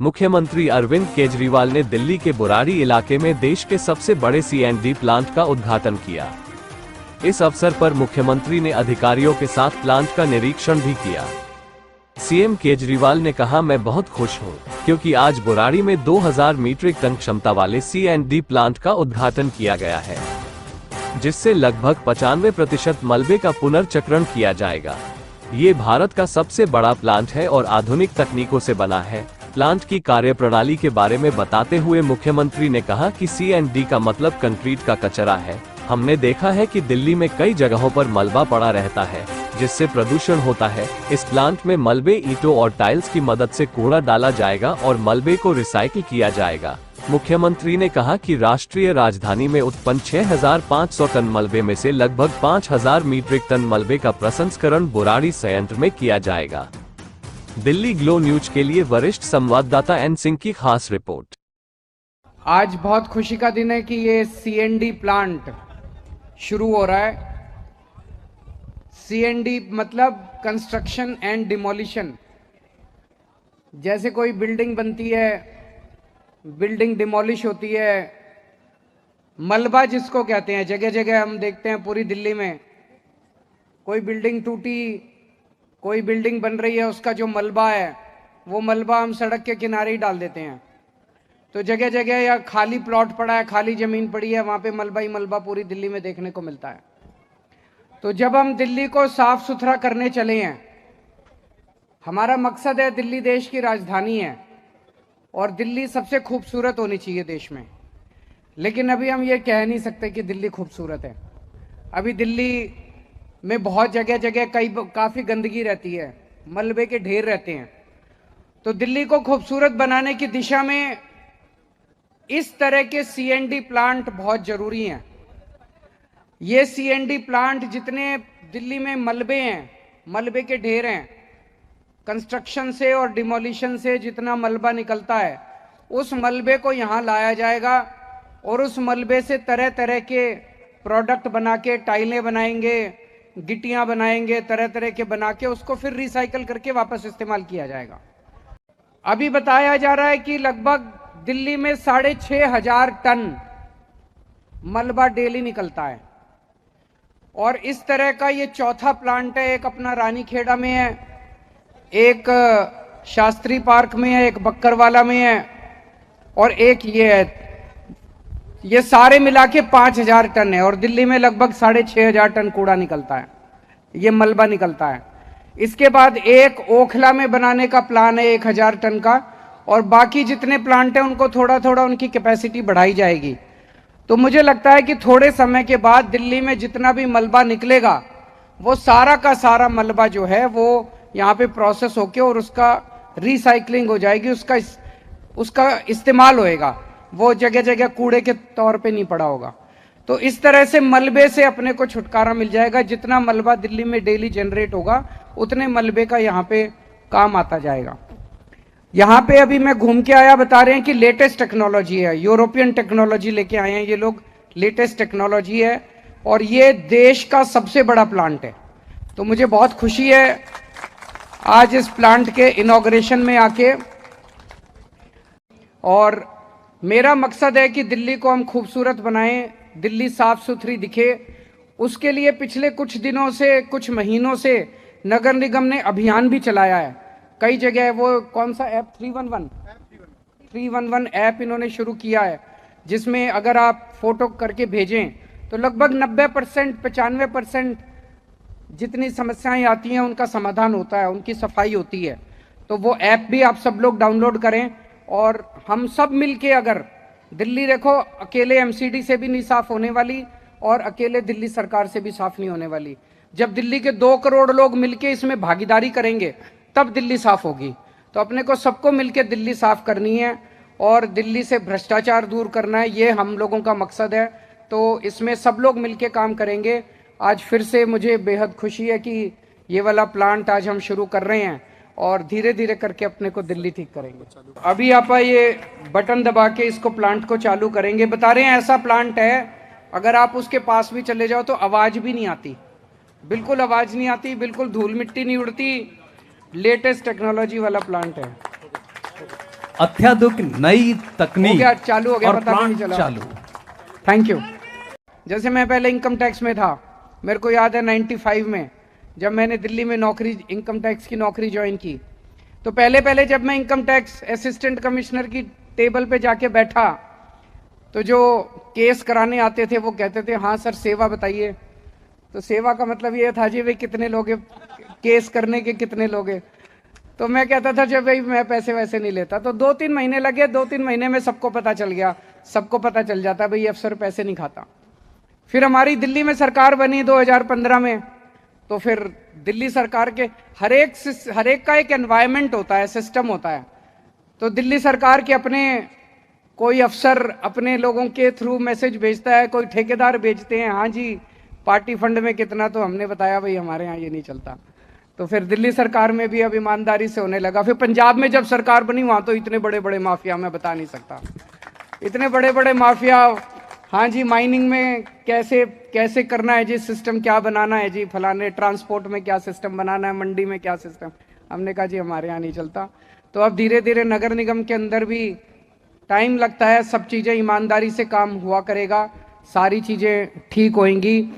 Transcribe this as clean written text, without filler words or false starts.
मुख्यमंत्री अरविंद केजरीवाल ने दिल्ली के बुराड़ी इलाके में देश के सबसे बड़े सीएनडी प्लांट का उद्घाटन किया। इस अवसर पर मुख्यमंत्री ने अधिकारियों के साथ प्लांट का निरीक्षण भी किया। सीएम केजरीवाल ने कहा, मैं बहुत खुश हूं क्योंकि आज बुराड़ी में 2000 मीट्रिक टन क्षमता वाले सीएनडी प्लांट का उद्घाटन किया गया है, जिससे लगभग 95% मलबे का पुनर्चक्रण किया जाएगा। ये भारत का सबसे बड़ा प्लांट है और आधुनिक तकनीकों से बना है। प्लांट की कार्यप्रणाली के बारे में बताते हुए मुख्यमंत्री ने कहा कि सीएनडी का मतलब कंक्रीट का कचरा है। हमने देखा है कि दिल्ली में कई जगहों पर मलबा पड़ा रहता है, जिससे प्रदूषण होता है। इस प्लांट में मलबे, ईंटों और टाइल्स की मदद से कूड़ा डाला जाएगा और मलबे को रिसाइकिल किया जाएगा। मुख्यमंत्री ने कहा कि राष्ट्रीय राजधानी में उत्पन्न 6500 टन मलबे में से लगभग 5000 मीट्रिक टन मलबे का प्रसंस्करण बुराड़ी संयंत्र में किया जाएगा। दिल्ली ग्लो न्यूज के लिए वरिष्ठ संवाददाता एन सिंह की खास रिपोर्ट। आज बहुत खुशी का दिन है कि ये सीएनडी प्लांट शुरू हो रहा है। सीएनडी मतलब कंस्ट्रक्शन एंड डिमोलिशन। जैसे कोई बिल्डिंग बनती है, बिल्डिंग डिमोलिश होती है, मलबा जिसको कहते हैं, जगह जगह हम देखते हैं पूरी दिल्ली में कोई बिल्डिंग टूटी, कोई बिल्डिंग बन रही है, उसका जो मलबा है वो मलबा हम सड़क के किनारे ही डाल देते हैं। तो जगह जगह या खाली प्लॉट पड़ा है, खाली जमीन पड़ी है, वहां पे मलबा ही मलबा पूरी दिल्ली में देखने को मिलता है। तो जब हम दिल्ली को साफ सुथरा करने चले हैं, हमारा मकसद है, दिल्ली देश की राजधानी है और दिल्ली सबसे खूबसूरत होनी चाहिए देश में। लेकिन अभी हम ये कह नहीं सकते कि दिल्ली खूबसूरत है। अभी दिल्ली में बहुत जगह जगह काफी गंदगी रहती है, मलबे के ढेर रहते हैं। तो दिल्ली को खूबसूरत बनाने की दिशा में इस तरह के सीएनडी प्लांट बहुत जरूरी हैं। ये सीएनडी प्लांट जितने दिल्ली में मलबे हैं, मलबे के ढेर हैं, कंस्ट्रक्शन से और डिमोलिशन से जितना मलबा निकलता है, उस मलबे को यहाँ लाया जाएगा और उस मलबे से तरह तरह के प्रोडक्ट बना के, टाइलें बनाएंगे, गिट्टियां बनाएंगे, तरह तरह के बना के उसको फिर रिसाइकल करके वापस इस्तेमाल किया जाएगा। अभी बताया जा रहा है कि लगभग दिल्ली में 6500 टन मलबा डेली निकलता है और इस तरह का ये चौथा प्लांट है। एक अपना रानीखेड़ा में है, एक शास्त्री पार्क में है, एक बक्करवाला में है और एक ये है। ये सारे मिला के 5000 टन है और दिल्ली में लगभग 6500 टन कूड़ा निकलता है, ये मलबा निकलता है। इसके बाद एक ओखला में बनाने का प्लान है 1000 टन का, और बाकी जितने प्लांट हैं उनको थोड़ा थोड़ा उनकी कैपेसिटी बढ़ाई जाएगी। तो मुझे लगता है कि थोड़े समय के बाद दिल्ली में जितना भी मलबा निकलेगा, वो सारा का सारा मलबा जो है वो यहाँ पे प्रोसेस होके और उसका रिसाइकलिंग हो जाएगी, उसका इस्तेमाल होएगा, वो जगह जगह कूड़े के तौर पे नहीं पड़ा होगा। तो इस तरह से मलबे से अपने को छुटकारा मिल जाएगा। जितना मलबा दिल्ली में डेली जनरेट होगा, उतने मलबे का यहाँ पे काम आता जाएगा। यहाँ पे अभी मैं घूम के आया, बता रहे हैं कि लेटेस्ट टेक्नोलॉजी है, यूरोपियन टेक्नोलॉजी लेके आए हैं ये लोग, लेटेस्ट टेक्नोलॉजी है और ये देश का सबसे बड़ा प्लांट है। तो मुझे बहुत खुशी है आज इस प्लांट के इनॉग्रेशन में आके, और मेरा मकसद है कि दिल्ली को हम खूबसूरत बनाएं, दिल्ली साफ सुथरी दिखे। उसके लिए पिछले कुछ दिनों से, कुछ महीनों से नगर निगम ने अभियान भी चलाया है कई जगह। वो कौन सा ऐप, 311 ऐप इन्होंने शुरू किया है, जिसमें अगर आप फोटो करके भेजें तो लगभग 90% 95% जितनी समस्याएं आती हैं उनका समाधान होता है, उनकी सफाई होती है। तो वो ऐप भी आप सब लोग डाउनलोड करें और हम सब मिलके, अगर दिल्ली देखो अकेले एमसीडी से भी नहीं साफ होने वाली और अकेले दिल्ली सरकार से भी साफ नहीं होने वाली। जब दिल्ली के 2 करोड़ लोग मिलके इसमें भागीदारी करेंगे तब दिल्ली साफ होगी। तो अपने को सबको मिलके दिल्ली साफ करनी है और दिल्ली से भ्रष्टाचार दूर करना है, ये हम लोगों का मकसद है। तो इसमें सब लोग मिलके काम करेंगे। आज फिर से मुझे बेहद खुशी है कि ये वाला प्लांट आज हम शुरू कर रहे हैं और धीरे धीरे करके अपने को दिल्ली ठीक करेंगे। अभी आप ये बटन दबा के इसको प्लांट को चालू करेंगे। बता रहे हैं ऐसा प्लांट है, अगर आप उसके पास भी चले जाओ तो आवाज भी नहीं आती, बिल्कुल आवाज़ नहीं आती, बिल्कुल धूल मिट्टी नहीं उड़ती, लेटेस्ट टेक्नोलॉजी वाला प्लांट है। अत्याधुनिक नई हो तकनीक गया, चालू हो गया, और पता भी नहीं प्लांट चला। चालू। Thank you. जैसे मैं पहले इनकम टैक्स में था, मेरे को याद है 95 में जब मैंने दिल्ली में नौकरी, इनकम टैक्स की नौकरी ज्वाइन की, तो पहले जब मैं इनकम टैक्स असिस्टेंट कमिश्नर की टेबल पे जाके बैठा, तो जो केस कराने आते थे वो कहते थे हाँ सर सेवा बताइए। तो सेवा का मतलब ये था जी भाई कितने लोगे, केस करने के कितने लोगे। तो मैं कहता था जब भाई मैं पैसे वैसे नहीं लेता। तो 2-3 महीने लगे, 2-3 महीने में सबको पता चल गया, सबको पता चल जाता भाई अफसर पैसे नहीं खाता। फिर हमारी दिल्ली में सरकार बनी 2015 में, तो फिर दिल्ली सरकार के हर एक का एक एनवायरनमेंट होता है, सिस्टम होता है। तो दिल्ली सरकार के अपने कोई अफसर अपने लोगों के थ्रू मैसेज भेजता है, कोई ठेकेदार भेजते हैं हाँ जी पार्टी फंड में कितना, तो हमने बताया भाई हमारे यहाँ ये नहीं चलता। तो फिर दिल्ली सरकार में भी अब ईमानदारी से होने लगा। फिर पंजाब में जब सरकार बनी वहाँ तो इतने बड़े बड़े माफिया, मैं बता नहीं सकता, इतने बड़े बड़े माफिया। हाँ जी माइनिंग में कैसे कैसे करना है जी, सिस्टम क्या बनाना है जी, फलाने ट्रांसपोर्ट में क्या सिस्टम बनाना है, मंडी में क्या सिस्टम। हमने कहा जी हमारे यहाँ नहीं चलता। तो अब धीरे धीरे नगर निगम के अंदर भी टाइम लगता है, सब चीज़ें ईमानदारी से काम हुआ करेगा, सारी चीज़ें ठीक होएंगी।